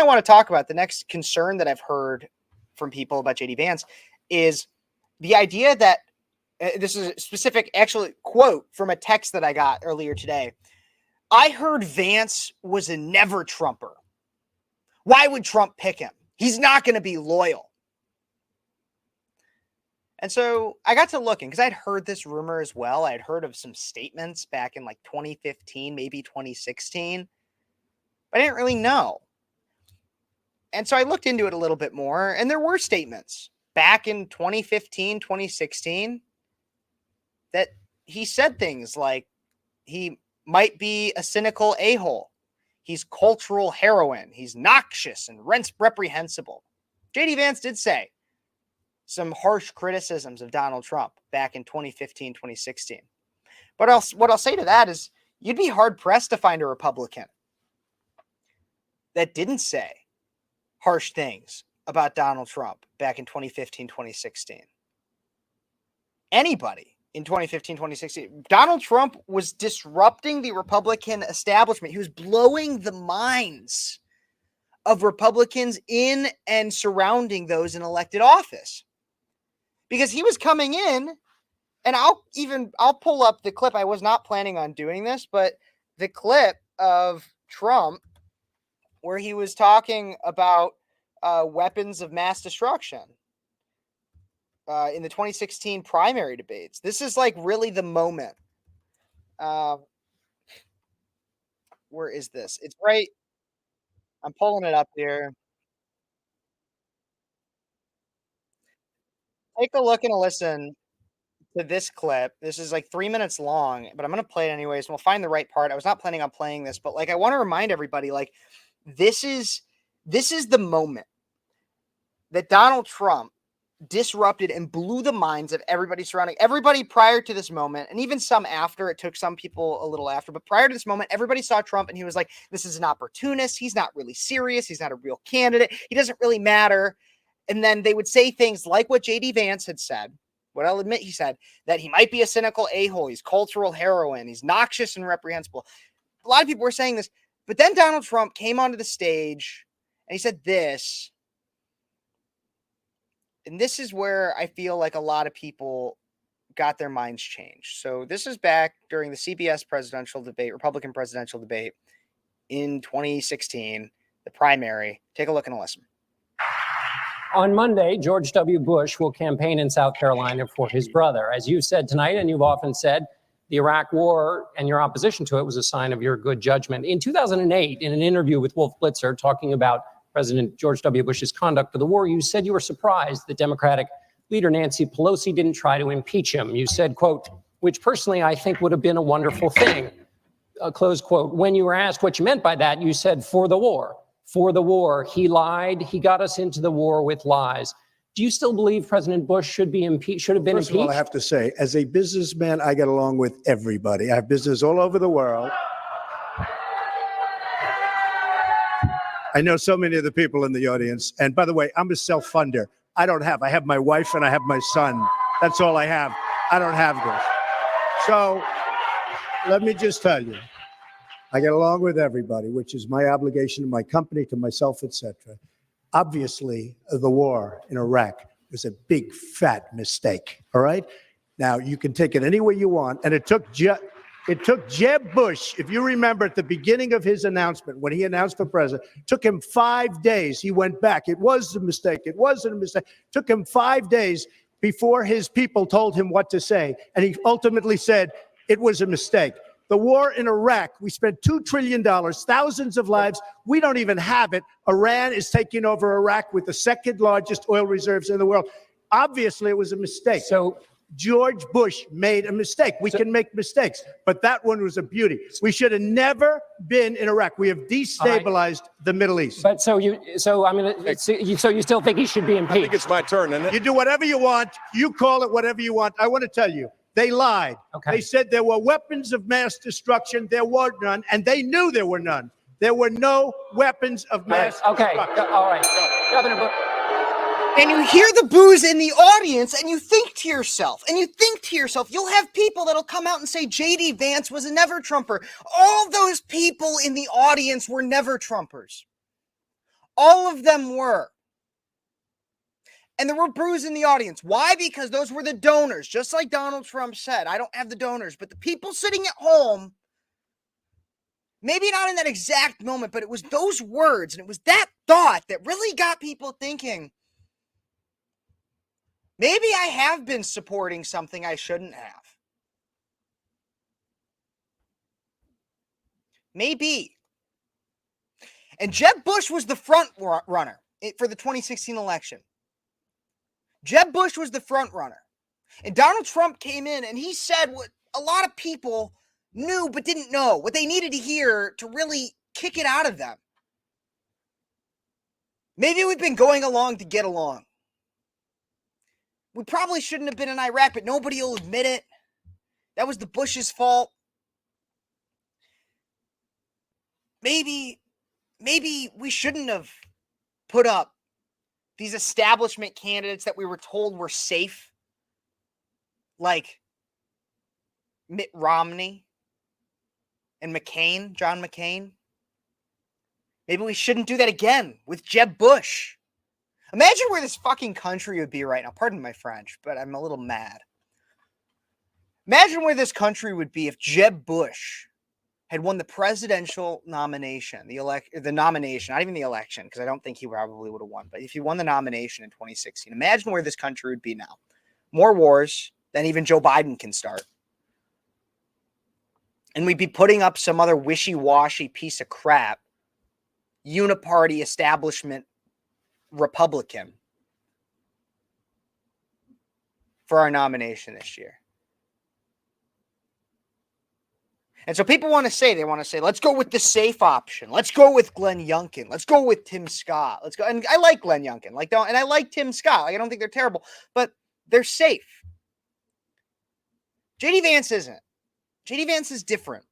want to talk about, the next concern that I've heard from people about JD Vance is the idea that this is a specific actually quote from a text that I got earlier today. I heard Vance was a never Trumper. Why would Trump pick him? He's not going to be loyal. And so I got to looking because I'd heard this rumor as well. I'd heard of some statements back in like 2015, maybe 2016, but I didn't really know. And so I looked into it a little bit more, and there were statements back in 2015, 2016 that he said things like he might be a cynical a-hole. He's cultural heroin. He's noxious and reprehensible. JD Vance did say some harsh criticisms of Donald Trump back in 2015, 2016. But what I'll say to that is you'd be hard-pressed to find a Republican that didn't say harsh things about Donald Trump back in 2015, 2016. Anybody in 2015, 2016. Donald Trump was disrupting the Republican establishment. He was blowing the minds of Republicans in and surrounding those in elected office. Because he was coming in, and I'll pull up the clip. I was not planning on doing this, but the clip of Trump where he was talking about weapons of mass destruction in the 2016 primary debates. This is like really the moment. Where is this? It's right. I'm pulling it up here. Take a look and a listen to this clip. This is like 3 minutes long, but I'm going to play it anyways. We'll find the right part. I was not planning on playing this, but like, I want to remind everybody, like, this is the moment that Donald Trump disrupted and blew the minds of everybody surrounding everybody prior to this moment, and even some after. It took some people a little after, but prior to this moment, everybody saw Trump and he was like, this is an opportunist. He's not really serious. He's not a real candidate. He doesn't really matter. And then they would say things like what JD Vance had said, what I'll admit he said, that he might be a cynical a-hole. He's cultural heroin. He's noxious and reprehensible. A lot of people were saying this, but then Donald Trump came onto the stage and he said this. And this is where I feel like a lot of people got their minds changed. So this is back during the CBS presidential debate, Republican presidential debate in 2016, the primary. Take a look and a listen. On Monday, George W. Bush will campaign in South Carolina for his brother. As you said tonight, and you've often said, the Iraq War and your opposition to it was a sign of your good judgment. In 2008, in an interview with Wolf Blitzer talking about President George W. Bush's conduct of the war, you said you were surprised that Democratic leader Nancy Pelosi didn't try to impeach him. You said, quote, which personally I think would have been a wonderful thing, close quote. When you were asked what you meant by that, you said, for the war. For the war. He lied. He got us into the war with lies. Do you still believe President Bush should be impeached? Should have been impeached? First of all, I have to say, as a businessman, I get along with everybody. I have business all over the world. I know so many of the people in the audience. And by the way, I'm a self-funder. I have my wife and I have my son. That's all I have. I don't have this. So let me just tell you, I get along with everybody, which is my obligation to my company, to myself, etc. Obviously, the war in Iraq was a big, fat mistake, all right? Now, you can take it any way you want, and it took Jeb Bush, if you remember at the beginning of his announcement, when he announced for president, took him 5 days. He went back. It was a mistake. It wasn't a mistake. Took him 5 days before his people told him what to say, and he ultimately said it was a mistake. The war in Iraq, we spent $2 trillion, thousands of lives. We don't even have it. Iran is taking over Iraq with the second largest oil reserves in the world. Obviously, it was a mistake. So George Bush made a mistake. We can make mistakes, but that one was a beauty. We should have never been in Iraq. We have destabilized the Middle East. But so you still think he should be impeached? I think it's my turn, isn't it? You do whatever you want. You call it whatever you want. I want to tell you, they lied. Okay. They said there were weapons of mass destruction. There were none, and they knew there were none. There were no weapons of mass destruction. All right. Governor Bush. And you hear the boos in the audience, and you think to yourself, you'll have people that'll come out and say JD Vance was a never Trumper. All those people in the audience were never Trumpers. All of them were. And there were boos in the audience. Why? Because those were the donors. Just like Donald Trump said, I don't have the donors, but the people sitting at home, maybe not in that exact moment, but it was those words and it was that thought that really got people thinking, maybe I have been supporting something I shouldn't have. Maybe. And Jeb Bush was the front runner for the 2016 election. Jeb Bush was the front runner. And Donald Trump came in and he said what a lot of people knew but didn't know, what they needed to hear to really kick it out of them. Maybe we've been going along to get along. We probably shouldn't have been in Iraq, but nobody will admit it. That was the Bush's fault. Maybe we shouldn't have put up these establishment candidates that we were told were safe, like Mitt Romney and McCain, John McCain. Maybe we shouldn't do that again with Jeb Bush. Imagine where this fucking country would be right now. Pardon my French, but I'm a little mad. Imagine where this country would be if Jeb Bush had won the presidential nomination, the nomination, not even the election, because I don't think he probably would have won. But if he won the nomination in 2016, imagine where this country would be now. More wars than even Joe Biden can start. And we'd be putting up some other wishy-washy piece of crap, uniparty establishment Republican for our nomination this year. And so people want to say, let's go with the safe option. Let's go with Glenn Youngkin. Let's go with Tim Scott. Let's go. And I like Glenn Youngkin. And I like Tim Scott. I don't think they're terrible, but they're safe. JD Vance isn't. JD Vance is different.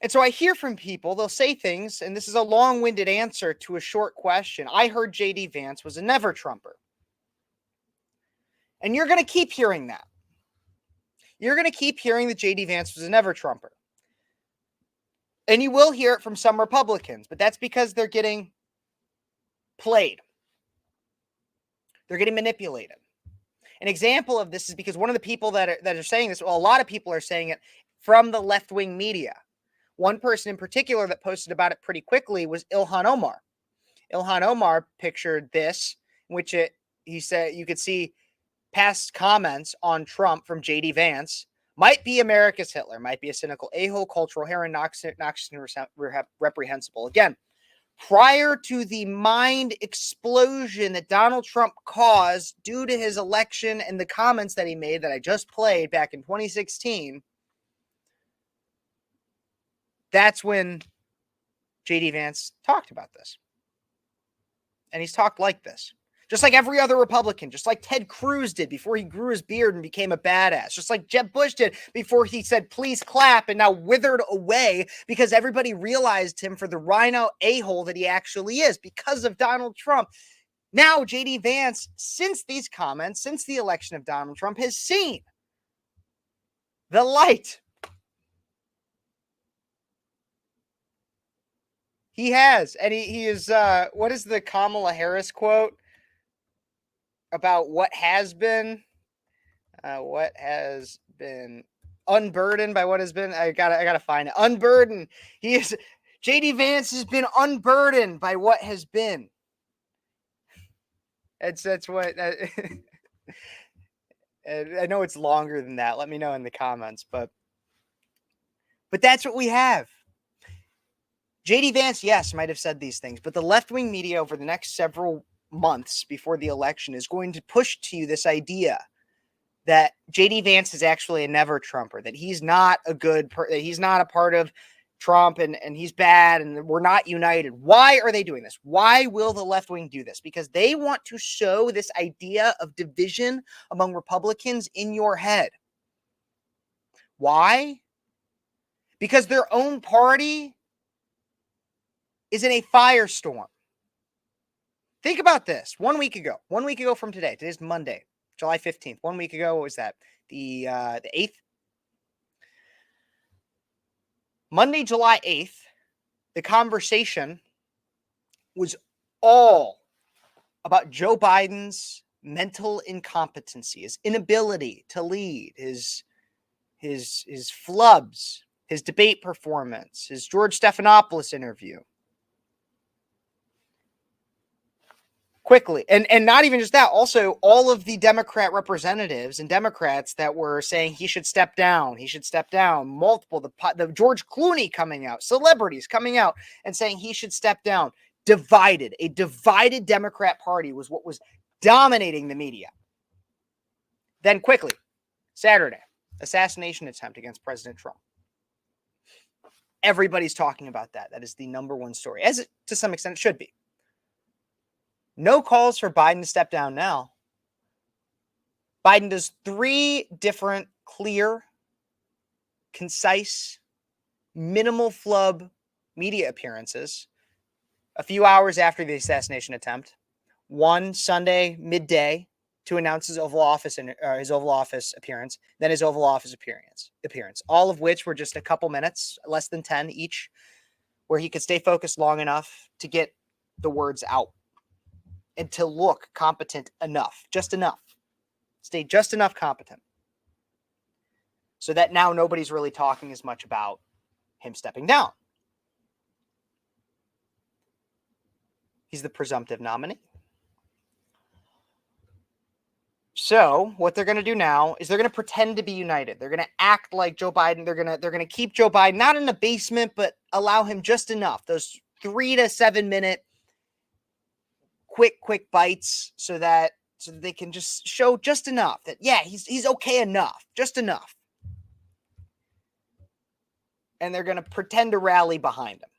And so I hear from people, they'll say things, and this is a long-winded answer to a short question. I heard JD Vance was a never Trumper. And you're going to keep hearing that. You're going to keep hearing that JD Vance was a never Trumper. And you will hear it from some Republicans, but that's because they're getting played. They're getting manipulated. An example of this is because one of the people that are saying this, well, a lot of people are saying it from the left-wing media. One person in particular that posted about it pretty quickly was Ilhan Omar. Ilhan Omar pictured this, which he said you could see past comments on Trump from JD Vance. Might be America's Hitler, might be a cynical a-hole, cultural heron, noxious and reprehensible. Again, prior to the mind explosion that Donald Trump caused due to his election and the comments that he made that I just played back in 2016, that's when JD Vance talked about this. And he's talked like this. Just like every other Republican, just like Ted Cruz did before he grew his beard and became a badass. Just like Jeb Bush did before he said, please clap, and now withered away because everybody realized him for the rhino a-hole that he actually is because of Donald Trump. Now, JD Vance, since these comments, since the election of Donald Trump, has seen the light. He has. And he is, what is the Kamala Harris quote about what has been unburdened by what has been? I gotta find it. Unburdened. JD Vance has been unburdened by what has been. That's what, I know it's longer than that. Let me know in the comments, but that's what we have. JD Vance, yes, might have said these things, but the left-wing media over the next several months before the election is going to push to you this idea that JD Vance is actually a never Trumper, that he's not that he's not a part of Trump and he's bad and we're not united. Why are they doing this? Why will the left wing do this? Because they want to sow this idea of division among Republicans in your head. Why? Because their own party is in a firestorm. Think about this. 1 week ago from today, today's Monday, July 15th. 1 week ago, what was that? The 8th? Monday, July 8th, the conversation was all about Joe Biden's mental incompetency, his inability to lead, his flubs, his debate performance, his George Stephanopoulos interview. Quickly. And not even just that, also all of the Democrat representatives and Democrats that were saying he should step down, multiple, the George Clooney coming out, celebrities coming out and saying he should step down. A divided Democrat Party was what was dominating the media. Then quickly, Saturday, assassination attempt against President Trump. Everybody's talking about that. That is the number one story, as it, to some extent, it should be. No calls for Biden to step down now. Biden does 3 different, clear, concise, minimal flub media appearances a few hours after the assassination attempt. One Sunday midday to announce his Oval Office appearance, then his Oval Office appearance, all of which were just a couple minutes, less than 10 each, where he could stay focused long enough to get the words out and to look competent enough, just enough, stay just enough competent, so that now nobody's really talking as much about him stepping down. He's the presumptive nominee. So what they're going to do now is they're going to pretend to be united. They're going to act like Joe Biden. They're going to keep Joe Biden not in the basement, but allow him just enough, those 3 to 7 minute quick bites, so that they can just show just enough that, yeah, he's okay enough, just enough. And they're going to pretend to rally behind him,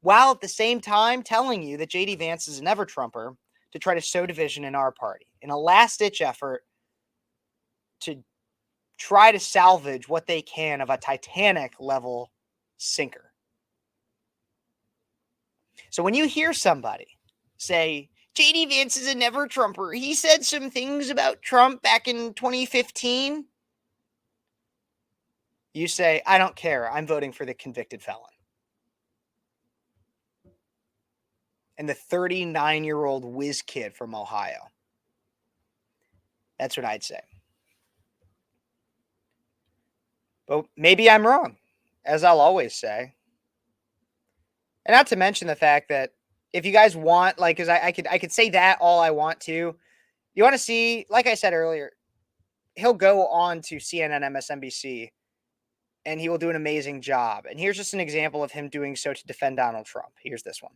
while at the same time telling you that JD Vance is a never Trumper, to try to sow division in our party in a last-ditch effort to try to salvage what they can of a Titanic-level sinker. So when you hear somebody say, JD Vance is a never Trumper, he said some things about Trump back in 2015, you say, I don't care, I'm voting for the convicted felon. And the 39-year-old whiz kid from Ohio. That's what I'd say. But maybe I'm wrong, as I'll always say. And not to mention the fact that if you guys want, like, because I could say that all I want to. You want to see, like I said earlier, he'll go on to CNN, MSNBC, and he will do an amazing job. And here's just an example of him doing so to defend Donald Trump. Here's this one.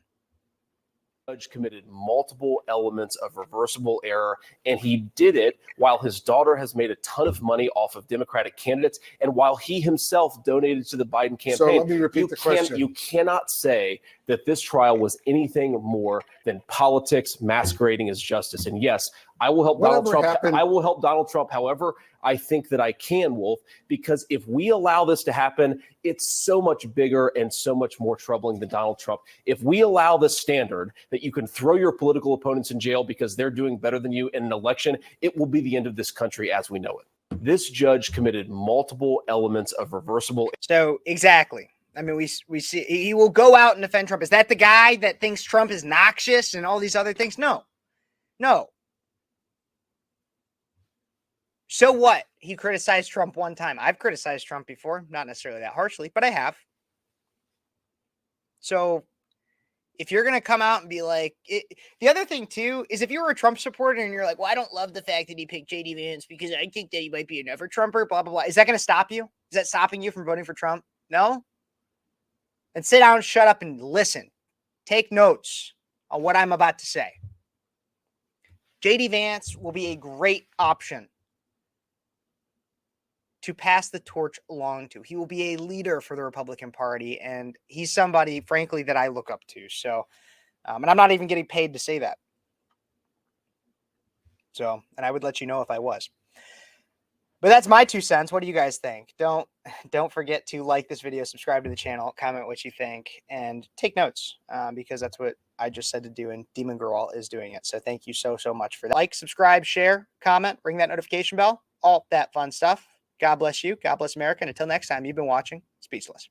Judge committed multiple elements of reversible error, and he did it while his daughter has made a ton of money off of Democratic candidates, and while he himself donated to the Biden campaign. So let me repeat the question. You cannot say that this trial was anything more than politics masquerading as justice. And yes, I will help Donald Trump. I will help Donald Trump. However, I think that I can, Wolf, because if we allow this to happen, it's so much bigger and so much more troubling than Donald Trump. If we allow this standard that you can throw your political opponents in jail because they're doing better than you in an election, it will be the end of this country as we know it. This judge committed multiple elements of reversible. So exactly. I mean, we see he will go out and defend Trump. Is that the guy that thinks Trump is noxious and all these other things? No. So what? He criticized Trump one time. I've criticized Trump before, not necessarily that harshly, but I have. So if you're going to come out and be like, the other thing too, is if you were a Trump supporter and you're like, well, I don't love the fact that he picked JD Vance because I think that he might be a never Trumper, blah, blah, blah. Is that going to stop you? Is that stopping you from voting for Trump? No? And sit down, shut up, and listen. Take notes on what I'm about to say. JD Vance will be a great option to pass the torch along to. He will be a leader for the Republican Party, and he's somebody, frankly, that I look up to. So, and I'm not even getting paid to say that. So, and I would let you know if I was. But that's my 2 cents. What do you guys think? Don't forget to like this video, subscribe to the channel, comment what you think, and take notes because that's what I just said to do, and Demon Girl is doing it. So thank you so much for that. Like, subscribe, share, comment, ring that notification bell, all that fun stuff. God bless you. God bless America. And until next time, you've been watching Speechless.